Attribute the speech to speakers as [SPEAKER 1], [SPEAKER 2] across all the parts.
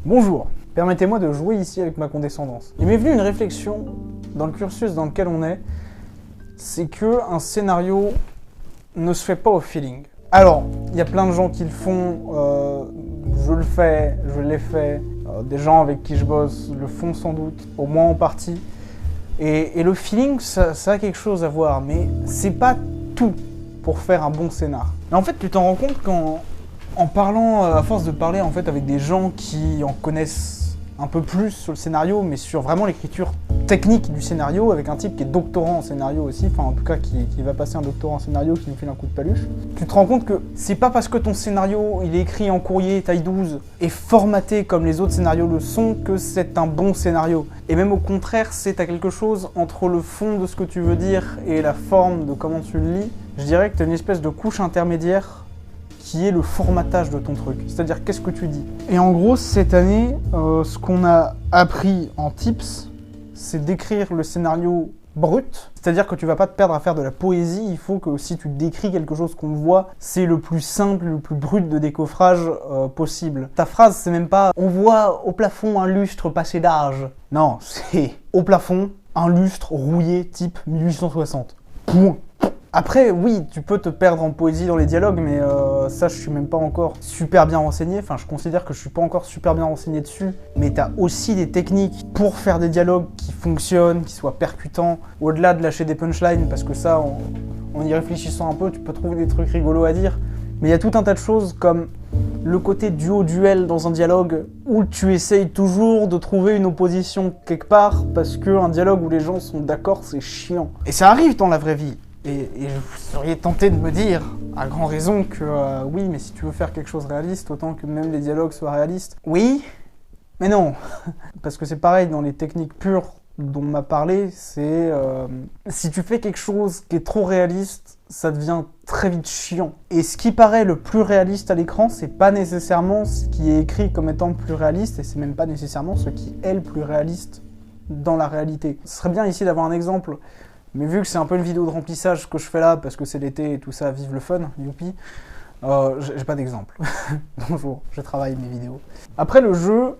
[SPEAKER 1] Bonjour, permettez-moi de jouer ici avec ma condescendance. Il m'est venu une réflexion dans le cursus dans lequel on est, c'est que un scénario ne se fait pas au feeling. Alors, il y a plein de gens qui le font, je le fais, je l'ai fait, des gens avec qui je bosse le font sans doute, au moins en partie. Et le feeling, ça a quelque chose à voir, mais c'est pas tout pour faire un bon scénar. Mais en fait, tu t'en rends compte en parlant, à force de parler en fait avec des gens qui en connaissent un peu plus sur le scénario, mais sur vraiment l'écriture technique du scénario, avec un type qui est doctorant en scénario aussi, enfin en tout cas qui va passer un doctorat en scénario, qui nous file un coup de paluche, tu te rends compte que c'est pas parce que ton scénario il est écrit en courrier taille 12 et formaté comme les autres scénarios le sont que c'est un bon scénario. Et même au contraire, c'est à quelque chose entre le fond de ce que tu veux dire et la forme de comment tu le lis. Je dirais que tu as une espèce de couche intermédiaire qui est le formatage de ton truc, c'est-à-dire qu'est-ce que tu dis. Et en gros, cette année, ce qu'on a appris en tips, c'est d'écrire le scénario brut, c'est-à-dire que tu vas pas te perdre à faire de la poésie, il faut que si tu décris quelque chose qu'on voit, c'est le plus simple, le plus brut de décoffrage possible. Ta phrase, c'est même pas « on voit au plafond un lustre passé d'âge ». Non, c'est « au plafond, un lustre rouillé type 1860 ». Point. Après, oui, tu peux te perdre en poésie dans les dialogues, mais ça, je suis même pas encore super bien renseigné. Enfin, je considère que je suis pas encore super bien renseigné dessus. Mais t'as aussi des techniques pour faire des dialogues qui fonctionnent, qui soient percutants, au-delà de lâcher des punchlines, parce que ça, en y réfléchissant un peu, tu peux trouver des trucs rigolos à dire. Mais il y a tout un tas de choses comme le côté duo-duel dans un dialogue, où tu essayes toujours de trouver une opposition quelque part, parce qu'un dialogue où les gens sont d'accord, c'est chiant. Et ça arrive dans la vraie vie. Et vous seriez tenté de me dire, à grand raison, que oui, mais si tu veux faire quelque chose de réaliste, autant que même les dialogues soient réalistes. Oui, mais non. Parce que c'est pareil dans les techniques pures dont on m'a parlé, c'est si tu fais quelque chose qui est trop réaliste, ça devient très vite chiant. Et ce qui paraît le plus réaliste à l'écran, c'est pas nécessairement ce qui est écrit comme étant le plus réaliste, et c'est même pas nécessairement ce qui est le plus réaliste dans la réalité. Ce serait bien ici d'avoir un exemple. Mais vu que c'est un peu une vidéo de remplissage que je fais là, parce que c'est l'été et tout ça, vive le fun, youpi, j'ai pas d'exemple. Bonjour, je travaille mes vidéos. Après le jeu,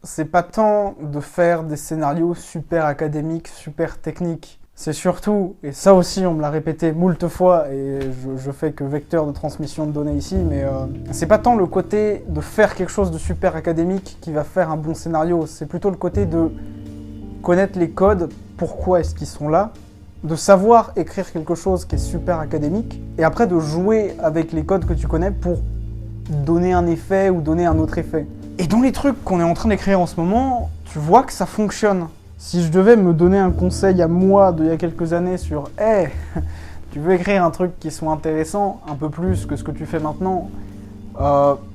[SPEAKER 1] c'est pas tant de faire des scénarios super académiques, super techniques. C'est surtout, et ça aussi on me l'a répété moult fois, et je fais que vecteur de transmission de données ici, mais c'est pas tant le côté de faire quelque chose de super académique qui va faire un bon scénario, c'est plutôt le côté de connaître les codes, pourquoi est-ce qu'ils sont là, de savoir écrire quelque chose qui est super académique, et après de jouer avec les codes que tu connais pour donner un effet ou donner un autre effet. Et dans les trucs qu'on est en train d'écrire en ce moment, tu vois que ça fonctionne. Si je devais me donner un conseil à moi d'il y a quelques années sur « Hey, tu veux écrire un truc qui soit intéressant, un peu plus que ce que tu fais maintenant,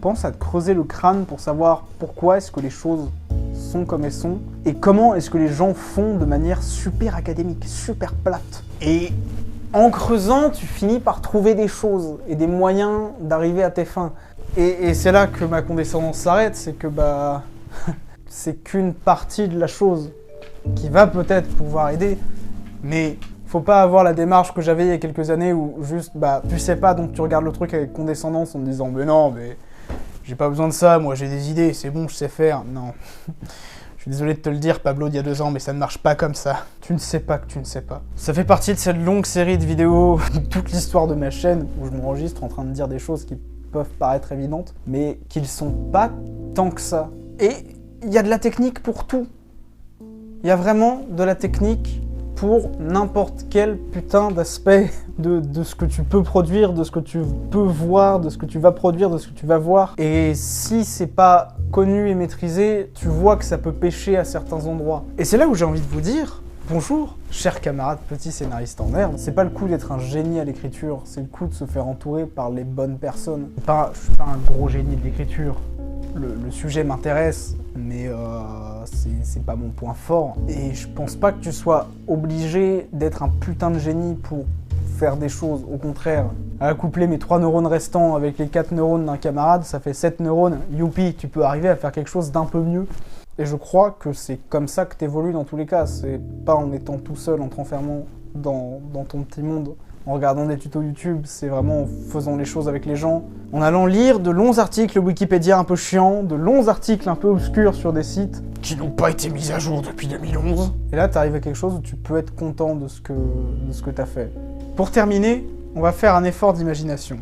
[SPEAKER 1] pense à te creuser le crâne pour savoir pourquoi est-ce que les choses sont comme elles sont, et comment est-ce que les gens font de manière super académique, super plate. Et en creusant, tu finis par trouver des choses et des moyens d'arriver à tes fins. Et c'est là que ma condescendance s'arrête, c'est que bah c'est qu'une partie de la chose qui va peut-être pouvoir aider, mais faut pas avoir la démarche que j'avais il y a quelques années où juste bah tu sais pas donc tu regardes le truc avec condescendance en te disant mais non mais j'ai pas besoin de ça, moi j'ai des idées, c'est bon, je sais faire. Non. Je suis désolé de te le dire, Pablo, d'il y a 2 ans, mais ça ne marche pas comme ça. Tu ne sais pas que tu ne sais pas. Ça fait partie de cette longue série de vidéos, toute l'histoire de ma chaîne, où je m'enregistre en train de dire des choses qui peuvent paraître évidentes, mais qui ne sont pas tant que ça. Et il y a de la technique pour tout. Il y a vraiment de la technique pour n'importe quel putain d'aspect de ce que tu peux produire, de ce que tu peux voir, de ce que tu vas produire, de ce que tu vas voir. Et si c'est pas connu et maîtrisé, tu vois que ça peut pêcher à certains endroits. Et c'est là où j'ai envie de vous dire, bonjour, chers camarades petits scénaristes en herbe, c'est pas le coup d'être un génie à l'écriture, c'est le coup de se faire entourer par les bonnes personnes. Je suis pas un gros génie de l'écriture. Le sujet m'intéresse, mais c'est pas mon point fort. Et je pense pas que tu sois obligé d'être un putain de génie pour faire des choses. Au contraire, à coupler mes 3 neurones restants avec les 4 neurones d'un camarade, ça fait 7 neurones. Youpi, tu peux arriver à faire quelque chose d'un peu mieux. Et je crois que c'est comme ça que t'évolues dans tous les cas. C'est pas en étant tout seul, en te renfermant dans ton petit monde, en regardant des tutos YouTube, c'est vraiment en faisant les choses avec les gens, en allant lire de longs articles Wikipédia un peu chiants, de longs articles un peu obscurs sur des sites qui n'ont pas été mis à jour depuis 2011. Et là, t'arrives à quelque chose où tu peux être content de ce que t'as fait. Pour terminer, on va faire un effort d'imagination.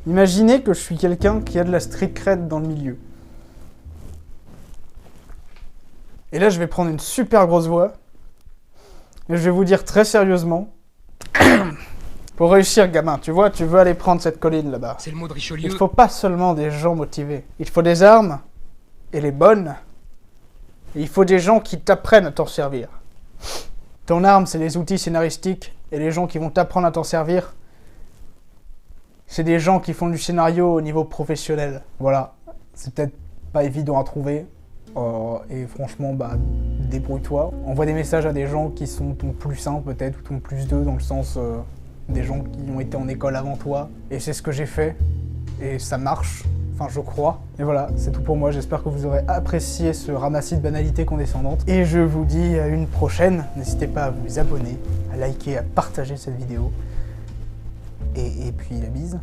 [SPEAKER 1] Imaginez que je suis quelqu'un qui a de la street cred dans le milieu. Et là, je vais prendre une super grosse voix, et je vais vous dire très sérieusement... Pour réussir, gamin, tu vois, tu veux aller prendre cette colline là-bas.
[SPEAKER 2] C'est le mot de Richelieu.
[SPEAKER 1] Il faut pas seulement des gens motivés. Il faut des armes, et les bonnes. Et il faut des gens qui t'apprennent à t'en servir. Ton arme, c'est les outils scénaristiques, et les gens qui vont t'apprendre à t'en servir, c'est des gens qui font du scénario au niveau professionnel. Voilà, c'est peut-être pas évident à trouver. Et franchement, bah, débrouille-toi. Envoie des messages à des gens qui sont ton plus 1 peut-être, ou ton plus 2, dans le sens... des gens qui ont été en école avant toi, et c'est ce que j'ai fait, et ça marche, enfin je crois. Et voilà, c'est tout pour moi, j'espère que vous aurez apprécié ce ramassis de banalités condescendantes, et je vous dis à une prochaine. N'hésitez pas à vous abonner, à liker, à partager cette vidéo, et puis la bise.